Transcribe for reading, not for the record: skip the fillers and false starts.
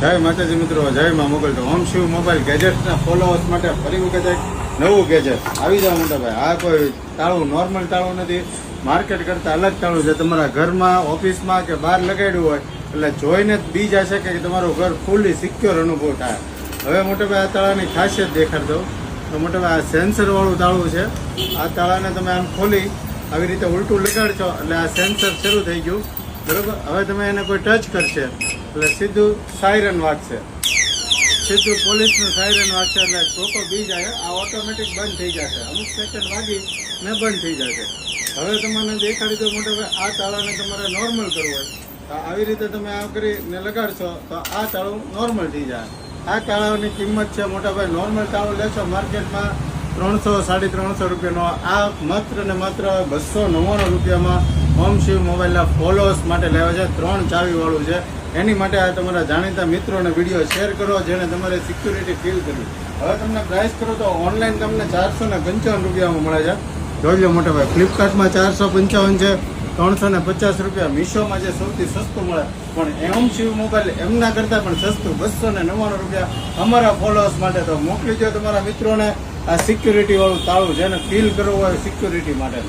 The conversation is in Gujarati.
જય માતાજી મિત્રો, જય માં મોકલ. તો ઓમ શિવ મોબાઈલ ગેજેટ્સના ફોલોઅર્સ માટે ફરી વખત એક નવું ગેજેટ આવી જાવ મોટા ભાઈ. આ કોઈ તાળું નોર્મલ તાળું નથી, માર્કેટ કરતાં અલગ તાળું છે. તમારા ઘરમાં, ઓફિસમાં કે બહાર લગાડ્યું હોય એટલે જોઈને જ બી જશે કે તમારું ઘર ફૂલી સિક્યોર અનુભવ થાય. હવે મોટા ભાઈ આ તાળાની ખાસિયત દેખાડ દઉં તો મોટા ભાઈ આ સેન્સરવાળું તાળું છે. આ તાળાને તમે આમ ખોલી આવી રીતે ઉલટું લગાડશો એટલે આ સેન્સર શરૂ થઈ ગયું, બરોબર. હવે તમે એને કોઈ ટચ કરશે એટલે સીધું સાયરન વાગશે, સીધું પોલીસનું સાયરન વાગશે એટલે ચોકો બી જાય. આ ઓટોમેટિક બંધ થઈ જશે, અમુક સેકન્ડ વાગી ને બંધ થઈ જશે. હવે તમને દેખાડી દો મોટા ભાઈ, આ તાળાને તમારે નોર્મલ કરવું હોય તો આવી રીતે તમે આ કરીને લગાડશો તો આ તાળું નોર્મલ થઈ જાય. આ તાળાની કિંમત છે મોટા ભાઈ, નોર્મલ તાળું લેશો માર્કેટમાં 300-350 રૂપિયાનો, આ માત્ર ને માત્ર 299 રૂપિયામાં ઓમ શિવ મોબાઈલના ફોલોઅર્સ માટે લેવા છે. 3 ચાવીવાળું છે. એની માટે આ તમારા જાણીતા મિત્રોને વિડીયો શેર કરો જેને તમારે સિક્યુરિટી ફીલ કરવી. હવે તમને પ્રાઇસ કરો તો ઓનલાઈન તમને 455 રૂપિયામાં મળે છે. જોઈ લો મોટા ભાઈ, ફ્લિપકાર્ટમાં 455 છે, 350 રૂપિયા. મીશોમાં જે સૌથી સસ્તું મળે, પણ ઓમ શિવ મોબાઈલ એમના કરતાં પણ સસ્તું 299 રૂપિયા અમારા ફોલોઅર્સ માટે. તો મોકલી દો તમારા મિત્રોને આ સિક્યુરિટી વાળું તાળું, જેને ફીલ કરવું હોય સિક્યુરિટી માટે.